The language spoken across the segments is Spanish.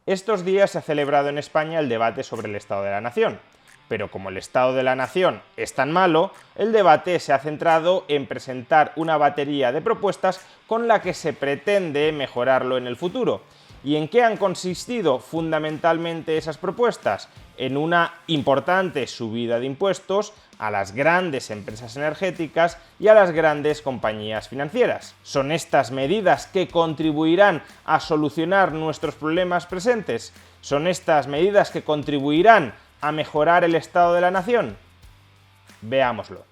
Estos días se ha celebrado en España el debate sobre el Estado de la Nación. Pero como el Estado de la Nación es tan malo, el debate se ha centrado en presentar una batería de propuestas con la que se pretende mejorarlo en el futuro. ¿Y en qué han consistido fundamentalmente esas propuestas? En una importante subida de impuestos a las grandes empresas energéticas y a las grandes compañías financieras. ¿Son estas medidas que contribuirán a solucionar nuestros problemas presentes? ¿Son estas medidas que contribuirán a mejorar el estado de la nación? Veámoslo.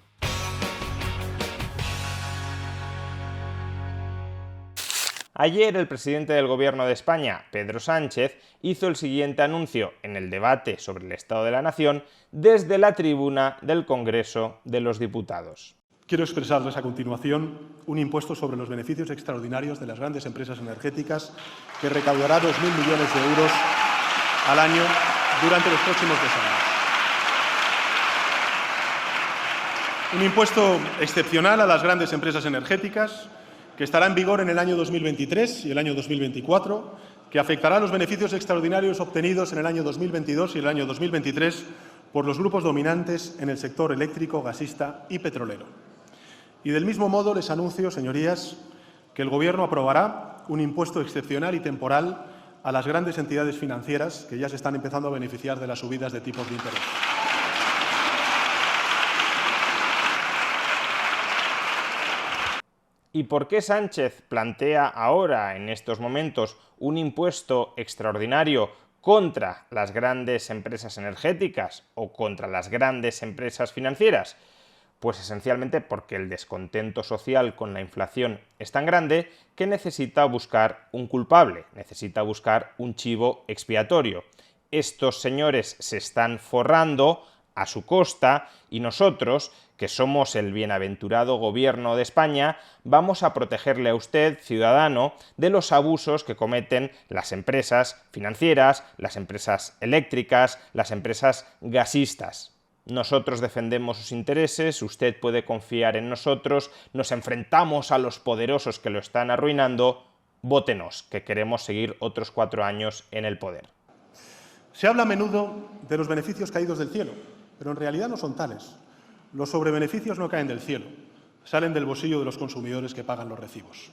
Ayer el presidente del Gobierno de España, Pedro Sánchez, hizo el siguiente anuncio en el debate sobre el Estado de la Nación desde la tribuna del Congreso de los Diputados. Quiero expresarles a continuación un impuesto sobre los beneficios extraordinarios de las grandes empresas energéticas que recaudará 2.000 millones de euros al año durante los próximos 2 años. Un impuesto excepcional a las grandes empresas energéticas que estará en vigor en el año 2023 y el año 2024, que afectará a los beneficios extraordinarios obtenidos en el año 2022 y el año 2023 por los grupos dominantes en el sector eléctrico, gasista y petrolero. Y del mismo modo les anuncio, señorías, que el Gobierno aprobará un impuesto excepcional y temporal a las grandes entidades financieras que ya se están empezando a beneficiar de las subidas de tipos de interés. ¿Y por qué Sánchez plantea ahora, en estos momentos, un impuesto extraordinario contra las grandes empresas energéticas o contra las grandes empresas financieras? Pues esencialmente porque el descontento social con la inflación es tan grande que necesita buscar un culpable, necesita buscar un chivo expiatorio. Estos señores se están forrando a su costa y nosotros, que somos el bienaventurado Gobierno de España, vamos a protegerle a usted, ciudadano, de los abusos que cometen las empresas financieras, las empresas eléctricas, las empresas gasistas. Nosotros defendemos sus intereses, usted puede confiar en nosotros, nos enfrentamos a los poderosos que lo están arruinando. Vótenos, que queremos seguir otros 4 años en el poder. Se habla a menudo de los beneficios caídos del cielo, pero en realidad no son tales. Los sobrebeneficios no caen del cielo, salen del bolsillo de los consumidores que pagan los recibos.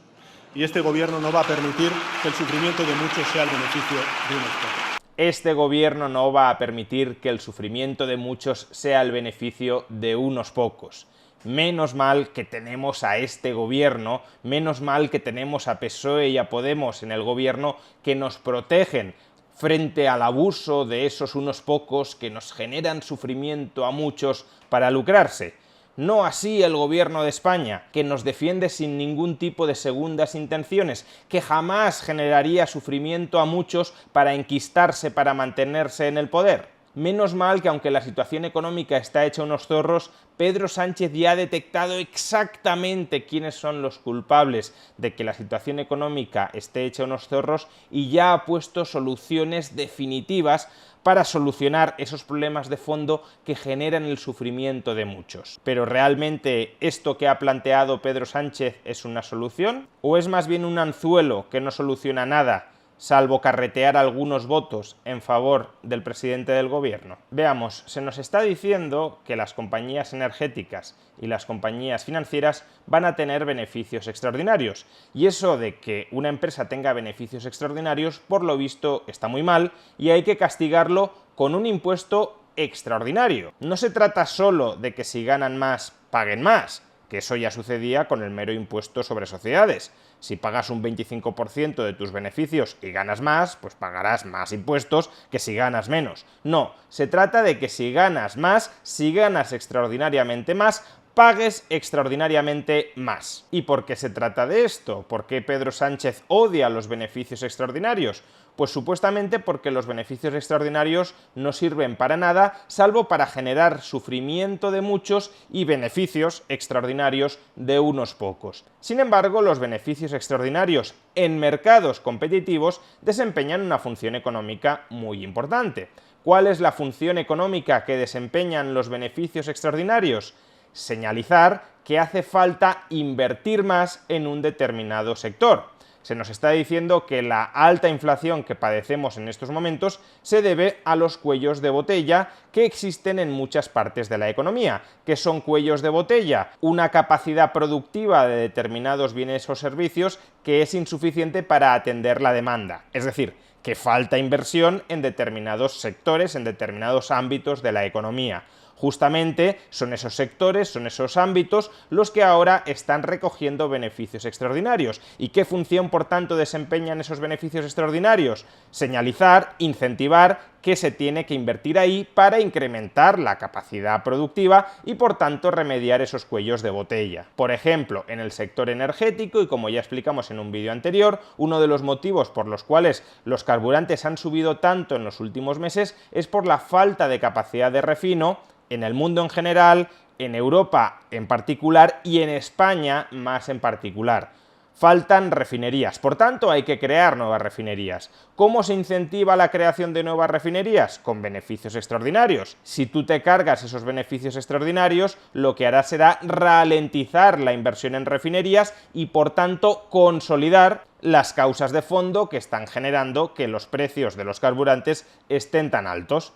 Y este Gobierno no va a permitir que el sufrimiento de muchos sea el beneficio de unos pocos. Este Gobierno no va a permitir que el sufrimiento de muchos sea el beneficio de unos pocos. Menos mal que tenemos a este Gobierno, menos mal que tenemos a PSOE y a Podemos en el Gobierno que nos protegen frente al abuso de esos unos pocos que nos generan sufrimiento a muchos para lucrarse. No así el Gobierno de España, que nos defiende sin ningún tipo de segundas intenciones, que jamás generaría sufrimiento a muchos para enquistarse, para mantenerse en el poder. Menos mal que aunque la situación económica está hecha unos zorros, Pedro Sánchez ya ha detectado exactamente quiénes son los culpables de que la situación económica esté hecha unos zorros y ya ha puesto soluciones definitivas para solucionar esos problemas de fondo que generan el sufrimiento de muchos. Pero ¿realmente esto que ha planteado Pedro Sánchez es una solución? ¿O es más bien un anzuelo que no soluciona nada, salvo carretear algunos votos en favor del presidente del Gobierno? Veamos, se nos está diciendo que las compañías energéticas y las compañías financieras van a tener beneficios extraordinarios. Y eso de que una empresa tenga beneficios extraordinarios, por lo visto, está muy mal y hay que castigarlo con un impuesto extraordinario. No se trata solo de que si ganan más, paguen más, que eso ya sucedía con el mero impuesto sobre sociedades. Si pagas un 25% de tus beneficios y ganas más, pues pagarás más impuestos que si ganas menos. No, se trata de que si ganas más, si ganas extraordinariamente más, pagues extraordinariamente más. ¿Y por qué se trata de esto? ¿Por qué Pedro Sánchez odia los beneficios extraordinarios? Pues supuestamente porque los beneficios extraordinarios no sirven para nada, salvo para generar sufrimiento de muchos y beneficios extraordinarios de unos pocos. Sin embargo, los beneficios extraordinarios en mercados competitivos desempeñan una función económica muy importante. ¿Cuál es la función económica que desempeñan los beneficios extraordinarios? Señalizar que hace falta invertir más en un determinado sector. Se nos está diciendo que la alta inflación que padecemos en estos momentos se debe a los cuellos de botella que existen en muchas partes de la economía. ¿Qué son cuellos de botella? Una capacidad productiva de determinados bienes o servicios que es insuficiente para atender la demanda. Es decir, que falta inversión en determinados sectores, en determinados ámbitos de la economía. Justamente son esos sectores, son esos ámbitos los que ahora están recogiendo beneficios extraordinarios. ¿Y qué función, por tanto, desempeñan esos beneficios extraordinarios? Señalizar, incentivar que se tiene que invertir ahí para incrementar la capacidad productiva y, por tanto, remediar esos cuellos de botella. Por ejemplo, en el sector energético, y como ya explicamos en un vídeo anterior, uno de los motivos por los cuales los carburantes han subido tanto en los últimos meses es por la falta de capacidad de refino en el mundo en general, en Europa en particular y en España más en particular. Faltan refinerías, por tanto hay que crear nuevas refinerías. ¿Cómo se incentiva la creación de nuevas refinerías? Con beneficios extraordinarios. Si tú te cargas esos beneficios extraordinarios, lo que harás será ralentizar la inversión en refinerías y, por tanto, consolidar las causas de fondo que están generando que los precios de los carburantes estén tan altos.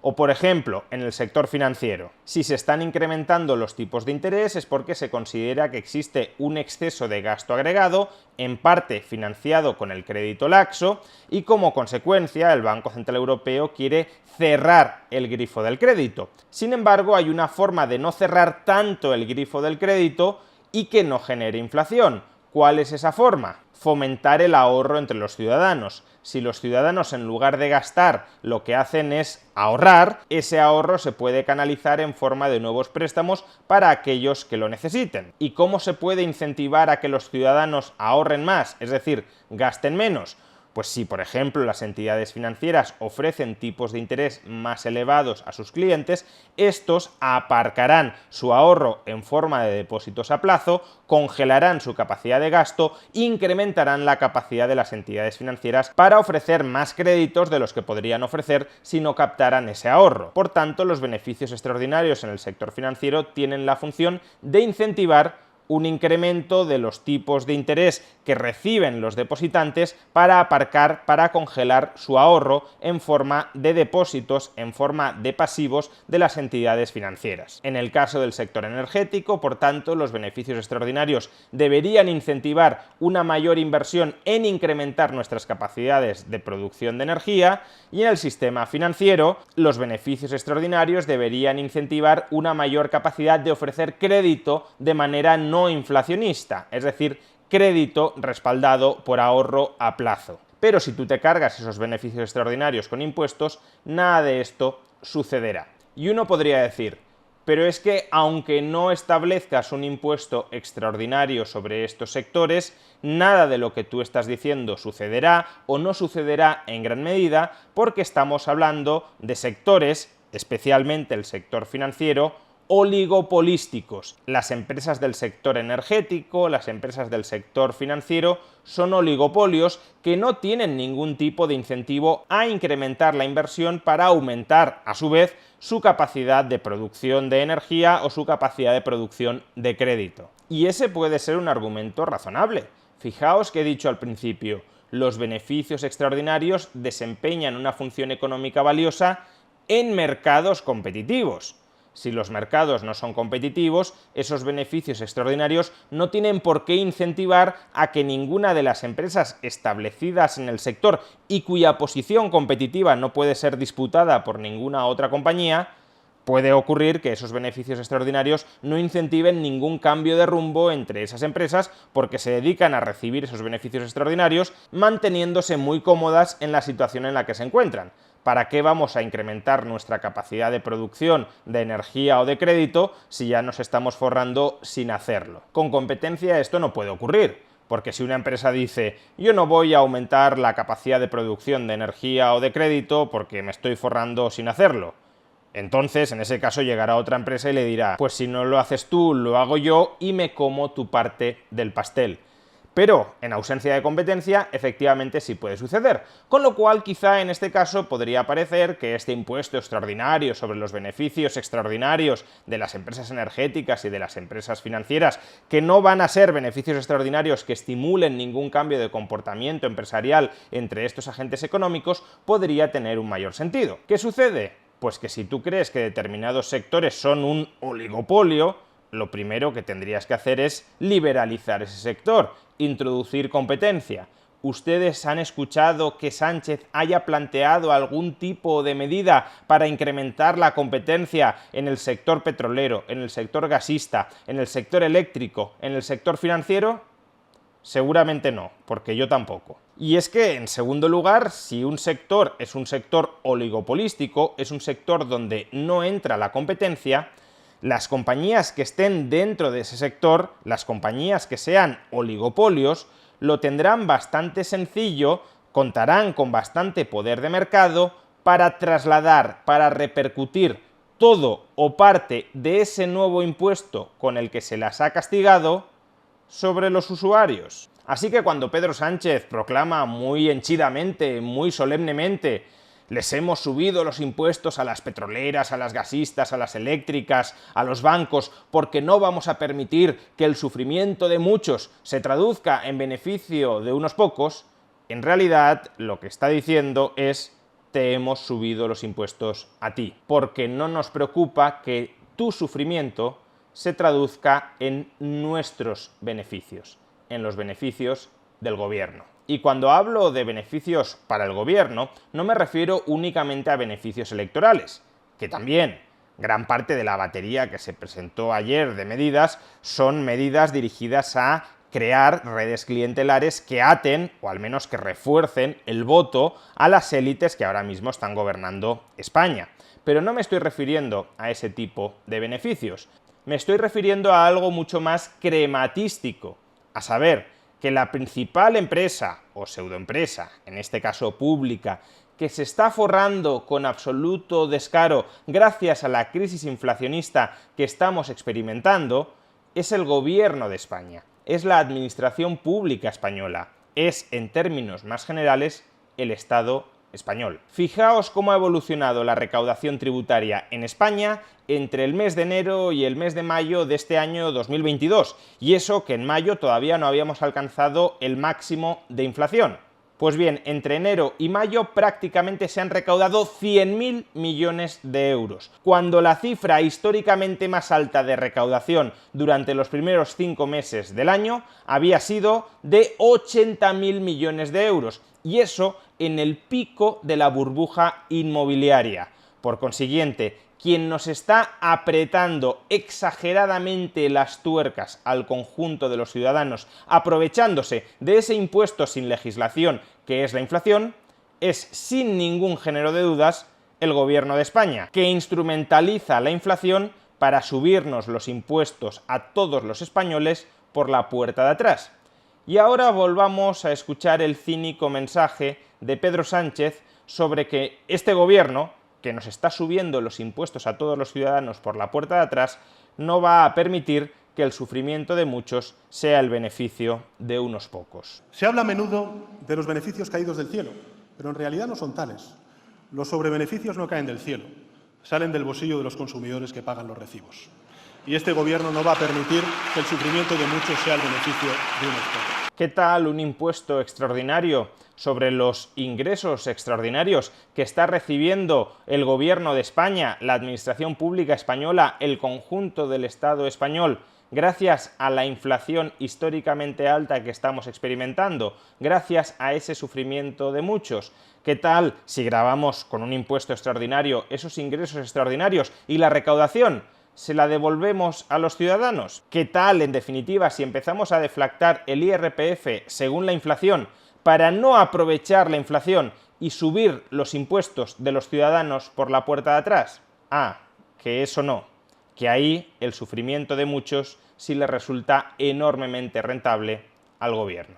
O, por ejemplo, en el sector financiero, si se están incrementando los tipos de interés es porque se considera que existe un exceso de gasto agregado, en parte financiado con el crédito laxo, y como consecuencia el Banco Central Europeo quiere cerrar el grifo del crédito. Sin embargo, hay una forma de no cerrar tanto el grifo del crédito y que no genere inflación. ¿Cuál es esa forma? Fomentar el ahorro entre los ciudadanos. Si los ciudadanos, en lugar de gastar, lo que hacen es ahorrar, ese ahorro se puede canalizar en forma de nuevos préstamos para aquellos que lo necesiten. ¿Y cómo se puede incentivar a que los ciudadanos ahorren más, es decir, gasten menos? Pues si, por ejemplo, las entidades financieras ofrecen tipos de interés más elevados a sus clientes, estos aparcarán su ahorro en forma de depósitos a plazo, congelarán su capacidad de gasto e incrementarán la capacidad de las entidades financieras para ofrecer más créditos de los que podrían ofrecer si no captaran ese ahorro. Por tanto, los beneficios extraordinarios en el sector financiero tienen la función de incentivar un incremento de los tipos de interés que reciben los depositantes para aparcar, para congelar su ahorro en forma de depósitos, en forma de pasivos de las entidades financieras. En el caso del sector energético, por tanto, los beneficios extraordinarios deberían incentivar una mayor inversión en incrementar nuestras capacidades de producción de energía, y en el sistema financiero, los beneficios extraordinarios deberían incentivar una mayor capacidad de ofrecer crédito de manera no inflacionista, es decir, crédito respaldado por ahorro a plazo. Pero si tú te cargas esos beneficios extraordinarios con impuestos, nada de esto sucederá. Y uno podría decir, pero es que aunque no establezcas un impuesto extraordinario sobre estos sectores, nada de lo que tú estás diciendo sucederá o no sucederá en gran medida porque estamos hablando de sectores, especialmente el sector financiero, oligopolísticos. Las empresas del sector energético, las empresas del sector financiero son oligopolios que no tienen ningún tipo de incentivo a incrementar la inversión para aumentar, a su vez, su capacidad de producción de energía o su capacidad de producción de crédito. Y ese puede ser un argumento razonable. Fijaos que he dicho al principio, los beneficios extraordinarios desempeñan una función económica valiosa en mercados competitivos. Si los mercados no son competitivos, esos beneficios extraordinarios no tienen por qué incentivar a que ninguna de las empresas establecidas en el sector y cuya posición competitiva no puede ser disputada por ninguna otra compañía, puede ocurrir que esos beneficios extraordinarios no incentiven ningún cambio de rumbo entre esas empresas porque se dedican a recibir esos beneficios extraordinarios manteniéndose muy cómodas en la situación en la que se encuentran. ¿Para qué vamos a incrementar nuestra capacidad de producción de energía o de crédito si ya nos estamos forrando sin hacerlo? Con competencia esto no puede ocurrir, porque si una empresa dice yo no voy a aumentar la capacidad de producción de energía o de crédito porque me estoy forrando sin hacerlo, entonces en ese caso llegará otra empresa y le dirá pues si no lo haces tú, lo hago yo y me como tu parte del pastel. Pero en ausencia de competencia, efectivamente sí puede suceder. Con lo cual, quizá en este caso podría parecer que este impuesto extraordinario sobre los beneficios extraordinarios de las empresas energéticas y de las empresas financieras, que no van a ser beneficios extraordinarios que estimulen ningún cambio de comportamiento empresarial entre estos agentes económicos, podría tener un mayor sentido. ¿Qué sucede? Pues que si tú crees que determinados sectores son un oligopolio, lo primero que tendrías que hacer es liberalizar ese sector, introducir competencia. ¿Ustedes han escuchado que Sánchez haya planteado algún tipo de medida para incrementar la competencia en el sector petrolero, en el sector gasista, en el sector eléctrico, en el sector financiero? Seguramente no, porque yo tampoco. Y es que, en segundo lugar, si un sector es un sector oligopolístico, es un sector donde no entra la competencia, las compañías que estén dentro de ese sector, las compañías que sean oligopolios, lo tendrán bastante sencillo, contarán con bastante poder de mercado para trasladar, para repercutir todo o parte de ese nuevo impuesto con el que se las ha castigado sobre los usuarios. Así que cuando Pedro Sánchez proclama muy henchidamente, muy solemnemente: les hemos subido los impuestos a las petroleras, a las gasistas, a las eléctricas, a los bancos, porque no vamos a permitir que el sufrimiento de muchos se traduzca en beneficio de unos pocos, en realidad lo que está diciendo es: te hemos subido los impuestos a ti, porque no nos preocupa que tu sufrimiento se traduzca en nuestros beneficios, en los beneficios del gobierno. Y cuando hablo de beneficios para el gobierno, no me refiero únicamente a beneficios electorales, que también gran parte de la batería que se presentó ayer de medidas son medidas dirigidas a crear redes clientelares que aten, o al menos que refuercen, el voto a las élites que ahora mismo están gobernando España. Pero no me estoy refiriendo a ese tipo de beneficios. Me estoy refiriendo a algo mucho más crematístico, a saber, que la principal empresa, o pseudoempresa, en este caso pública, que se está forrando con absoluto descaro gracias a la crisis inflacionista que estamos experimentando, es el gobierno de España, es la administración pública española, es, en términos más generales, el Estado español. Fijaos cómo ha evolucionado la recaudación tributaria en España entre el mes de enero y el mes de mayo de este año 2022, y eso que en mayo todavía no habíamos alcanzado el máximo de inflación. Pues bien, entre enero y mayo prácticamente se han recaudado 100.000 millones de euros, cuando la cifra históricamente más alta de recaudación durante los primeros 5 meses del año había sido de 80.000 millones de euros, y eso en el pico de la burbuja inmobiliaria. Por consiguiente, quien nos está apretando exageradamente las tuercas al conjunto de los ciudadanos, aprovechándose de ese impuesto sin legislación que es la inflación, es, sin ningún género de dudas, el gobierno de España, que instrumentaliza la inflación para subirnos los impuestos a todos los españoles por la puerta de atrás. Y ahora volvamos a escuchar el cínico mensaje de Pedro Sánchez sobre que este gobierno, que nos está subiendo los impuestos a todos los ciudadanos por la puerta de atrás, no va a permitir que el sufrimiento de muchos sea el beneficio de unos pocos. Se habla a menudo de los beneficios caídos del cielo, pero en realidad no son tales. Los sobrebeneficios no caen del cielo, salen del bolsillo de los consumidores que pagan los recibos. Y este gobierno no va a permitir que el sufrimiento de muchos sea el beneficio de unos pocos. ¿Qué tal un impuesto extraordinario sobre los ingresos extraordinarios que está recibiendo el gobierno de España, la administración pública española, el conjunto del Estado español, gracias a la inflación históricamente alta que estamos experimentando, gracias a ese sufrimiento de muchos? ¿Qué tal si gravamos con un impuesto extraordinario esos ingresos extraordinarios y la recaudación se la devolvemos a los ciudadanos? ¿Qué tal, en definitiva, si empezamos a deflactar el IRPF según la inflación para no aprovechar la inflación y subir los impuestos de los ciudadanos por la puerta de atrás? Que eso no, que ahí el sufrimiento de muchos sí le resulta enormemente rentable al gobierno.